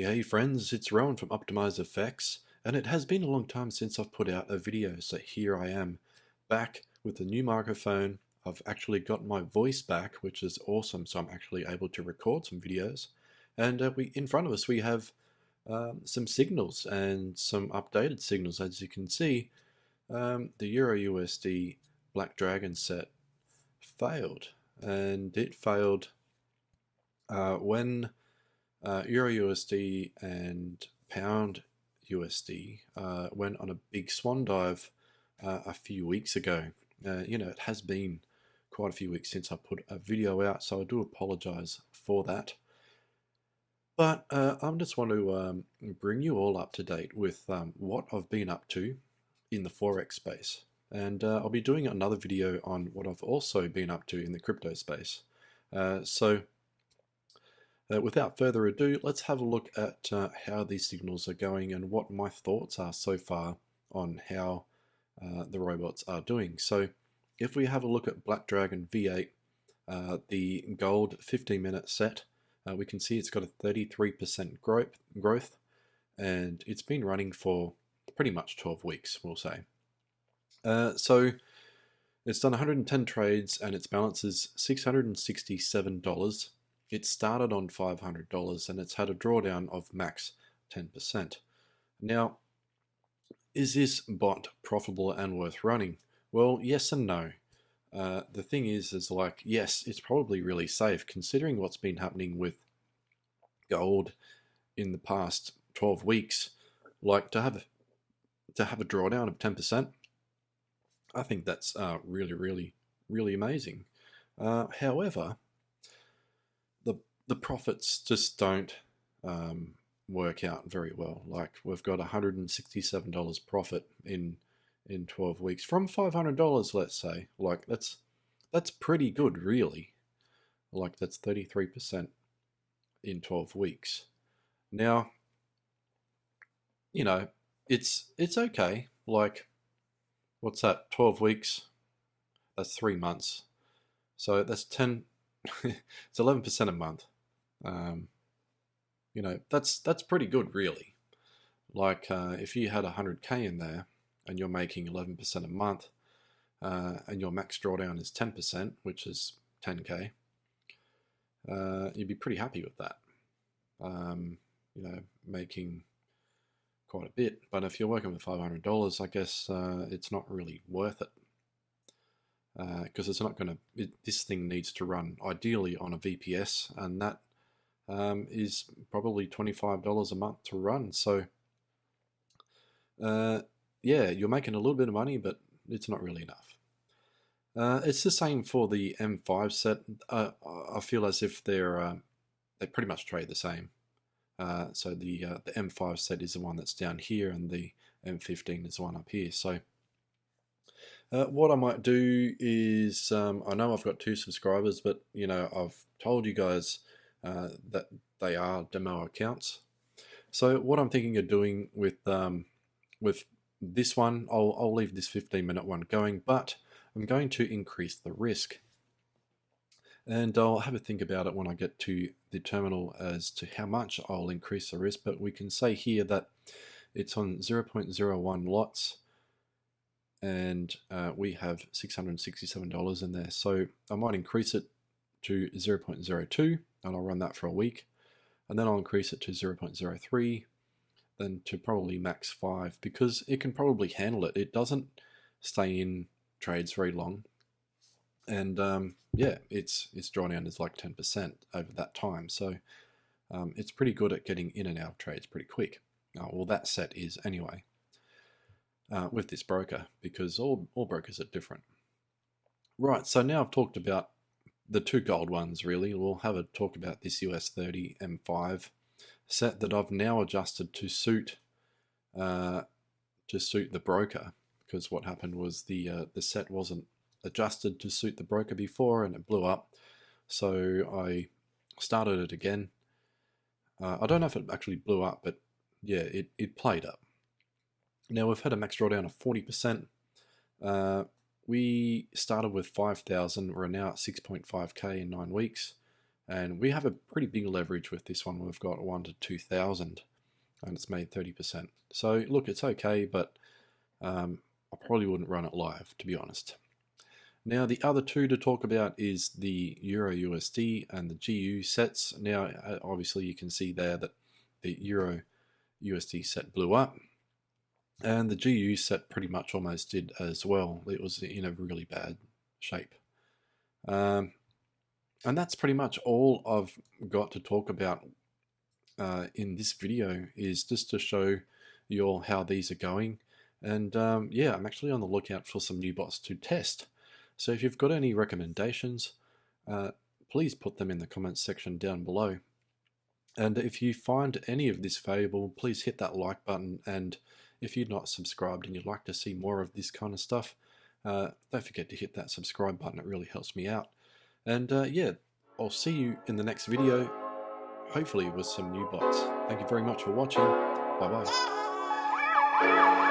Hey friends, it's Rowan from Optimize Effects, and it has been a long time since I've put out a video, so here I am, back with a new microphone. I've actually got my voice back, which is awesome, so I'm actually able to record some videos. And in front of us we have some signals and some updated signals. As you can see, the Euro USD Black Dragon set failed, and it failed when Euro USD and Pound USD went on a big swan dive a few weeks ago. It has been quite a few weeks since I put a video out, so I do apologize for that. But I just want to bring you all up to date with what I've been up to in the Forex space. And I'll be doing another video on what I've also been up to in the crypto space. Without further ado, let's have a look at how these signals are going and what my thoughts are so far on how the robots are doing. So if we have a look at Black Dragon V8, the gold 15-minute set, we can see it's got a 33% growth, and it's been running for pretty much 12 weeks, we'll say. So it's done 110 trades and its balance is $667. It started on $500 and it's had a drawdown of max 10%. Now, is this bot profitable and worth running? Well, yes and no. The thing is like, yes, it's probably really safe considering what's been happening with gold in the past 12 weeks. Like to have a drawdown of 10%, I think that's really amazing. However, the profits just don't work out very well. Like we've got $167 profit in 12 weeks from $500, let's say. Like that's pretty good, really. Like that's 33% in 12 weeks. Now, it's okay. Like, what's that? 12 weeks. That's 3 months. So that's 10. It's 11% a month. That's pretty good, really. Like if you had 100K in there and you're making 11% a month, and your max drawdown is 10%, which is 10K, you'd be pretty happy with that. Making quite a bit. But if you're working with $500, I guess it's not really worth it. Because it's not going to, this thing needs to run ideally on a VPS, and that is probably $25 a month to run. So yeah, you're making a little bit of money, but it's not really enough. It's the same for the M5 set. I feel as if they pretty much trade the same. So the M5 set is the one that's down here, and the M15 is the one up here. So what I might do is, I know I've got 2 subscribers, but I've told you guys that they are demo accounts. So what I'm thinking of doing with this one, I'll leave this 15-minute one going, but I'm going to increase the risk. And I'll have a think about it when I get to the terminal as to how much I'll increase the risk. But we can say here that it's on 0.01 lots, and we have $667 in there. So I might increase it to 0.02, and I'll run that for a week. And then I'll increase it to 0.03, then to probably max 5, because it can probably handle it. It doesn't stay in trades very long. And yeah, its drawdown is like 10% over that time. So it's pretty good at getting in and out of trades pretty quick. Well, that set is anyway. With this broker, because all brokers are different. Right, so now I've talked about the 2 gold ones, really. We'll have a talk about this US30 M5 set that I've now adjusted to suit the broker, because what happened was the set wasn't adjusted to suit the broker before, and it blew up. So I started it again. I don't know if it actually blew up, but yeah, it played up. Now we've had a max drawdown of 40%. We started with 5,000. We're now at 6.5K in 9 weeks. And we have a pretty big leverage with this one. We've got 1 to 2,000 and it's made 30%. So look, it's okay, but I probably wouldn't run it live, to be honest. Now the other two to talk about is the Euro USD and the GU sets. Now obviously you can see there that the Euro USD set blew up and the GU set pretty much almost did as well. It was in a really bad shape. And that's pretty much all I've got to talk about in this video, is just to show you all how these are going. And yeah, I'm actually on the lookout for some new bots to test. So if you've got any recommendations, please put them in the comments section down below. And if you find any of this valuable, please hit that like button. And if you're not subscribed and you'd like to see more of this kind of stuff, don't forget to hit that subscribe button. It really helps me out. And yeah, I'll see you in the next video, hopefully with some new bots. Thank you very much for watching. Bye bye.